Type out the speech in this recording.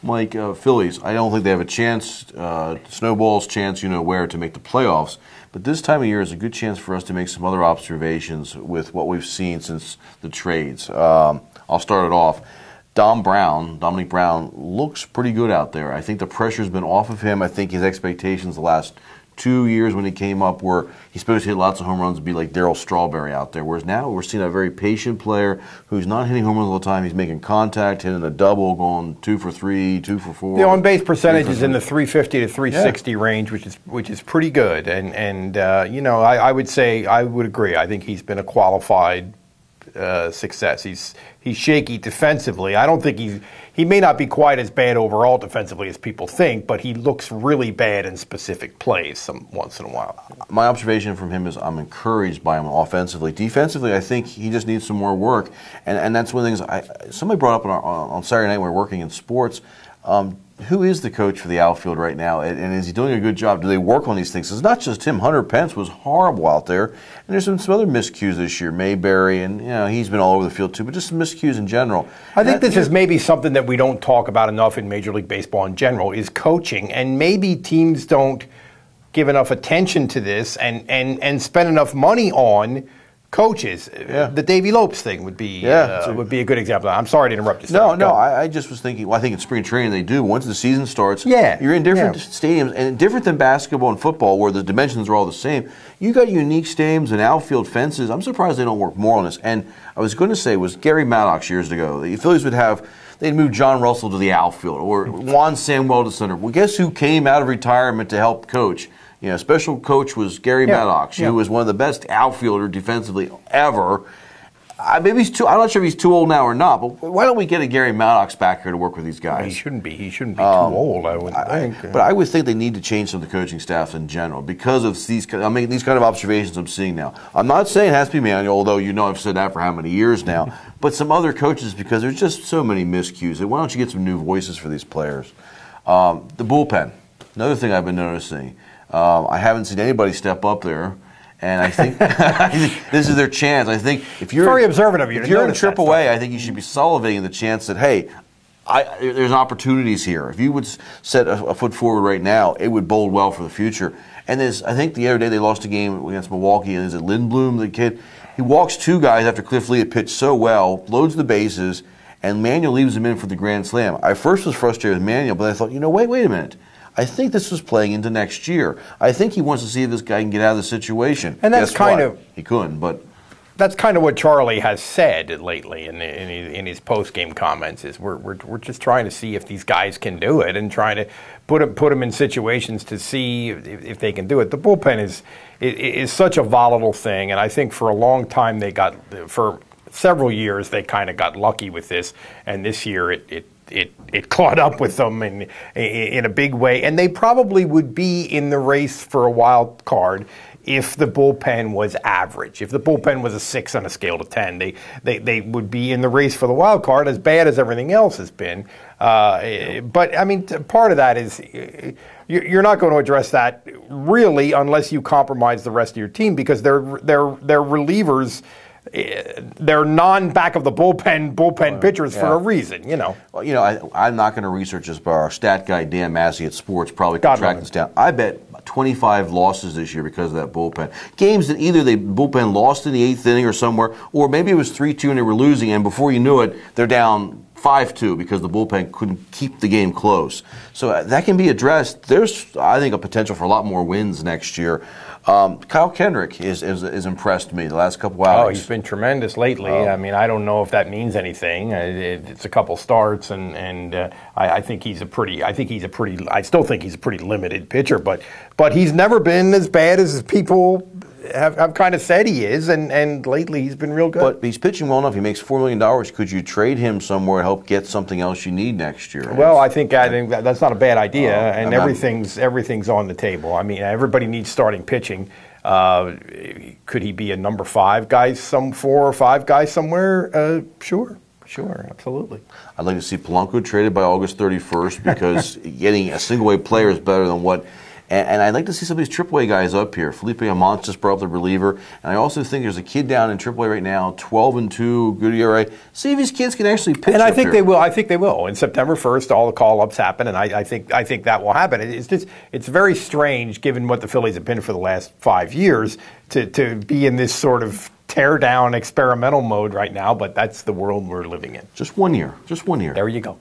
Mike, Phillies, I don't think they have a chance, snowball's chance, where, to make the playoffs. But this time of year is a good chance for us to make some other observations with what we've seen since the trades. I'll start it off. Dominic Brown, looks pretty good out there. I think the pressure's been off of him. I think his expectations the last 2 years when he came up were he's supposed to hit lots of home runs and be like Darryl Strawberry out there. Whereas now we're seeing a very patient player who's not hitting home runs all the time. He's making contact, hitting a double, going 2 for 3, 2 for 4. The on-base percentage is in the 350 to 360 range, which is pretty good. And I would say I would agree. I think he's been a qualified success. He's shaky defensively. I don't think he may not be quite as bad overall defensively as people think, but he looks really bad in specific plays once in a while. My observation from him is I'm encouraged by him offensively. Defensively, I think he just needs some more work, and that's one of the things somebody brought up on Saturday night when we were working in sports. Who is the coach for the outfield right now, and is he doing a good job? Do they work on these things? It's not just him. Hunter Pence was horrible out there, and there's some other miscues this year. Mayberry, and he's been all over the field too, but just some miscues in general. I think this is maybe something that we don't talk about enough in Major League Baseball in general, is coaching, and maybe teams don't give enough attention to this and spend enough money on coaches. The Davey Lopes thing would be a good example. I'm sorry to interrupt you. No. I just was thinking. Well, I think in spring training they do. Once the season starts, you're in different stadiums, and different than basketball and football, where the dimensions are all the same. You got unique stadiums and outfield fences. I'm surprised they don't work more on this. And I was going to say was Gary Maddox years ago. The Phillies they'd move John Russell to the outfield or Juan Samuel to center. Well, guess who came out of retirement to help coach? Special coach was Gary Maddox, who was one of the best outfielder defensively ever. Maybe he's I'm not sure if he's too old now or not, but why don't we get a Gary Maddox back here to work with these guys? He shouldn't be. He shouldn't be too old, I would think. But I would think they need to change some of the coaching staffs in general because of these kind of observations I'm seeing now. I'm not saying it has to be Manuel, although I've said that for how many years now, but some other coaches, because there's just so many miscues. Why don't you get some new voices for these players? The bullpen, another thing I've been noticing. I haven't seen anybody step up there, and I think this is their chance. I think if you're very observant of you, if you're in AAA, I think you should be salivating the chance that there's opportunities here. If you would set a foot forward right now, it would bode well for the future. And I think the other day they lost a game against Milwaukee, and is it Lindblom, the kid? He walks 2 guys after Cliff Lee had pitched so well, loads the bases, and Manuel leaves him in for the grand slam. I first was frustrated with Manuel, but I thought, wait a minute. I think this was playing into next year. I think he wants to see if this guy can get out of the situation. And that's he couldn't, but that's kind of what Charlie has said lately in his post-game comments. Is we're just trying to see if these guys can do it and trying to put them in situations to see if they can do it. The bullpen is such a volatile thing, and I think for a long time for several years they kind of got lucky with this, and this year it caught up with them in a big way, and they probably would be in the race for a wild card if the bullpen was average. If the bullpen was a 6 on a scale to 10, they would be in the race for the wild card, as bad as everything else has been. But I mean, part of that is you're not going to address that really unless you compromise the rest of your team, because they're relievers. They're non-back of the bullpen pitchers for a reason, Well, I'm not going to research this, but our stat guy Dan Massey at Sports probably can track this down. I bet 25 losses this year because of that bullpen. Games that either the bullpen lost in the 8th inning or somewhere, or maybe it was 3-2 and they were losing, and before you knew it, they're down 5-2 because the bullpen couldn't keep the game close. So that can be addressed. There's, I think, a potential for a lot more wins next year. Kyle Kendrick has impressed me the last couple hours. Oh, he's been tremendous lately. I mean, I don't know if that means anything. It's a couple starts, and I think I still think he's a pretty limited pitcher, but he's never been as bad as people have kind of said he is, and lately he's been real good. But he's pitching well enough. He makes $4 million. Could you trade him somewhere to help get something else you need next year? Well, I think that's not a bad idea, and everything's on the table. I mean, everybody needs starting pitching. Could he be a number 5 guy, 4 or 5 guy somewhere? Sure, absolutely. I'd like to see Polanco traded by August 31st because getting a single-way player is better than what And I'd like to see some of these AAA guys up here. Felipe Almontes brought up the reliever. And I also think there's a kid down in AAA right now, 12-2, good ERA. See if these kids can actually pitch. And I think here. they will. I think they will. In September 1st, all the call-ups happen, and I think that will happen. It's very strange, given what the Phillies have been for the last 5 years, to be in this sort of tear-down experimental mode right now, but that's the world we're living in. Just 1 year. Just 1 year. There you go.